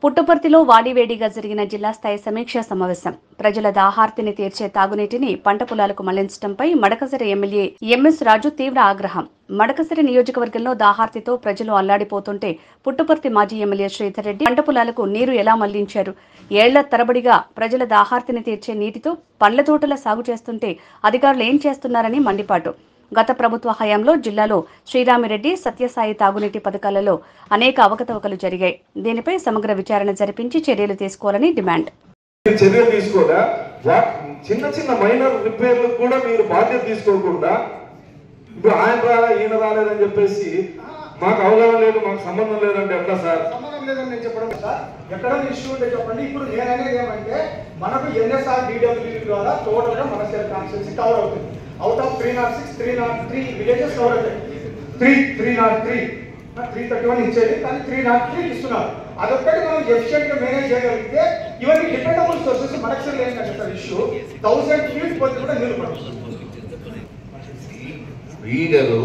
పుట్టపర్తిలో వాడివేడిగా జరిగిన జిల్లా స్థాయి సమీక్షా సమావేశం. ప్రజల దాహార్తిని తీర్చే తాగునీటిని పంట పొలాలకు మళ్లించడంపై మడకసిర ఎమ్మెల్యే ఎంఎస్ రాజు తీవ్ర ఆగ్రహం. మడకసిర నియోజకవర్గంలో దాహార్తితో ప్రజలు అల్లాడిపోతుంటే పుట్టపర్తి మాజీ ఎమ్మెల్యే శ్రీధర్ రెడ్డి పంట పొలాలకు నీరు ఎలా మళ్లించారు? ఏళ్ల తరబడిగా ప్రజల దాహార్తిని తీర్చే నీటితో పండ్ల తోటల సాగు చేస్తుంటే అధికారులు ఏం చేస్తున్నారని మండిపాటు. గత ప్రభుత్వ హయాంలో జిల్లాలో శ్రీరామిరెడ్డి, సత్యసాయి తాగునీటి పథకాలలో అనేక అవకతవకలు జరిగాయి. దీనిపై సమగ్ర విచారణ జరిపించి చర్యలు తీసుకోవాలని డిమాండ్. చర్యలు తీసుకోదా చిన్న చిన్న మైనర్ రిపేర్లు కూడా మీరు బాధ్యత తీసుకోకుండా ఇప్పుడు ఆయన రాలే ఈయన రాలేదని చెప్పేసి మాకు అవగాహన లేదు, మాకు సంబంధం లేదంటే ఎట్లా సార్? సంబంధం లేదని నేను చెప్పడం సార్, ఎక్కడ ఇష్యూ ఉంటే చెప్పండి. ఇప్పుడు నేను అనేది ఏమంటే మనకు ఎన్ఎస్ఆర్ DWP ద్వారా టోటల్ గా మన సెల్ కాన్స్టిట్యూన్సీ కవర్ అవుతుంది. అవుట్ ఆఫ్ 306, 303 విలేజెస్ కవర్ అవుతాయి. 303 331 ఇచ్చేది, కానీ 303 ఇస్తున్నారు. అదొక్కటి మనం ఎఫిషియెంట్ గా మేనేజ్ చేయగలిగితే ఇవన్నీ డిపెండబుల్ సోర్సెస్ మనకు సెల్ ఏంటంటే సార్ ఇష్యూ 1000 ఫీట్ పోతే కూడా నీళ్ళు పడుతుంది. వీడరు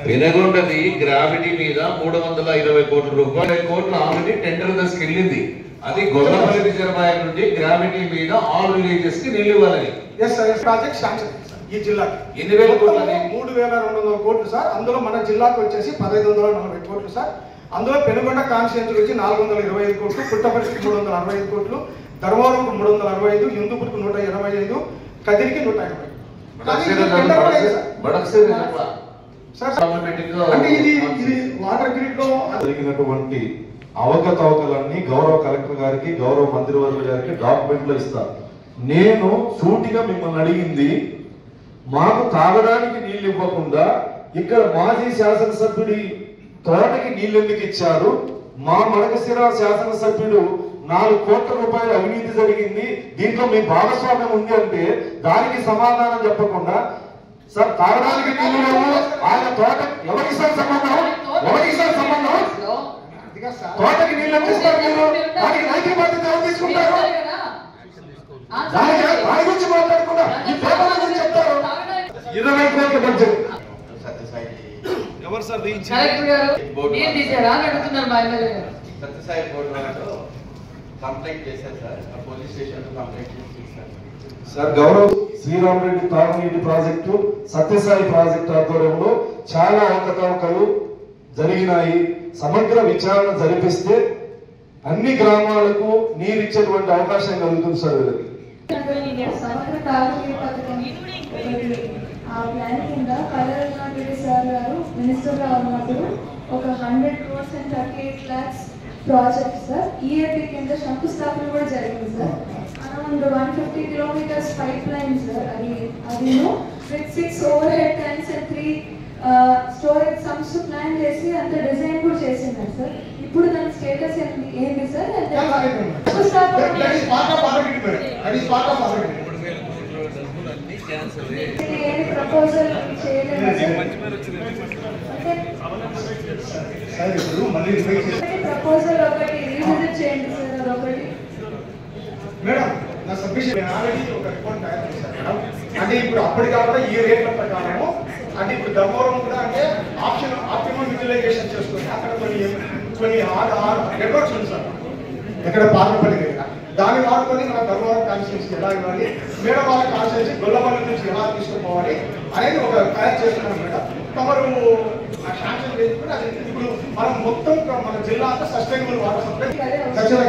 వినగొండది గ్రావిటీ మీద 320 కోట్ల రూపాయలు ఆల్రెడీ టెండర్ దశకి వెళ్ళింది. అది గొల్లపల్లి రిజర్వాయర్ నుండి గ్రావిటీ మీద ఆల్ విలేజెస్ కి నీళ్లు ఇవ్వాలని ప్రాజెక్ట్ శాంక్షన్ ఈ జిల్లాకి 8,000 కోట్లు, 3,200 కోట్లు సార్. అందులో మన జిల్లాకు వచ్చేసి 1,540 కోట్లు సార్. అందులో పెనుగొండ కాన్స్టిట్యూన్సీ వచ్చి 425 కోట్లు, పుట్టపర్తికి 365 కోట్లు, ధర్మవరంకు 365, హిందూపూర్కు 125, కదిరికి 180. అంటే ఇది వాటర్ గ్రిడ్ లో జరిగినటువంటి అవకతవకలన్నీ గౌరవ కలెక్టర్ గారికి, గౌరవ మంత్రివర్గ గారికి డాక్యుమెంట్ లో ఇస్తారు. నేను సూటిగా మిమ్మల్ని అడిగింది, మాకు తాగడానికి నీళ్లు ఇవ్వకుండా ఇక్కడ మాజీ శాసనసభ్యుడి తోటకి నీళ్ళు ఎందుకు ఇచ్చారు? మా మడకసిర శాసనసభ్యుడు 4 కోట్ల రూపాయల అవినీతి జరిగింది, దీంట్లో మీ భాగస్వామ్యం ఉంది అంటే దానికి సమాధానం చెప్పకుండా సార్ తాగడానికి నీళ్లు లేవు, ఆయన తోట ఎవరికి సార్ సంబంధం? ఎవరికి సార్ సంబంధం? తోటకి నీళ్ళు అందిస్తారు మీరు, దానికి నైతిక బాధ్యత ఎవరు తీసుకుంటారు? దాని గురించి మాట్లాడకుండా ఈ పేపర్ల గురించి చెప్తారు. 20 కోట్ల బడ్జెట్ ఎవరు సార్ సత్యసాయి బోర్డు వాళ్ళు కంప్లైంట్ చేశారు సార్, పోలీస్ స్టేషన్ కంప్లైంట్ చేశారు సార్. గౌరవ్ శ్రీరామిరెడ్డి తాగునీటి ప్రాజెక్టు, సత్యసాయి ప్రాజెక్టు ఆధ్వర్యంలో చాలా అవకతవకలు జరిగినాయి. సమగ్ర విచారణ జరిపిస్తే అన్ని గ్రామాలకు నీరు ఇచ్చేటువంటి అవకాశం కలుగుతుంది సార్. సమగ్ర తాగునీటి పథకం ఆ ప్లాన్ కింద కళారెడ్డి సార్ గారు మినిస్టర్ గా ఉన్నప్పుడు ఒక 100 crores and 38 lakhs project sir EAP కింద శంకుస్థాపన కూడా జరిగింది sir. Around 150 kilometers pipeline sir. అది with 6 overhead tanks and 3 storage sumps plan చేసి అంత డిజైన్ కూడా చేసింది సార్. ఇప్పుడు దాని స్టేటస్ ఏంటి సార్? ప్రపోజల్ ప్రపోజల్ ఒకటి రీవిజిట్ చేయండి సార్. అదొకటి మేడం నా సబ్మిషన్ ఆల్రెడీ ఒక రిపోర్ట్ తయారు చేశాను మేడం. అంటే ఇప్పుడు అప్పటి కాకుండా ఈ రేట్ల ప్రకారము అంటే ఇప్పుడు ధర్మవరం కూడా అంటే ఆప్టిమం యూటిలైజేషన్ చేసుకొని అక్కడ కొన్ని నెట్వర్క్స్ ఉంది సార్ ఇక్కడ పార్లపల్లి దగ్గర. దాన్ని వాడుకొని మన ధర్మవరం కాన్స్టిట్యూన్సీకి ఎలా ఇవ్వాలి, మేడం వాళ్ళ కాన్స్టిట్యూన్సీ గొల్లపల్లి నుంచి ఎలా తీసుకుపోవాలి అనేది ఒక తయారు చేస్తున్నాం మేడం. తమరు శాంక్షన్ చేసుకుని అది ఇప్పుడు మనం మొత్తం మన జిల్లా అంతా సస్టైనబుల్ వాటర్ సప్లై ఖచ్చితంగా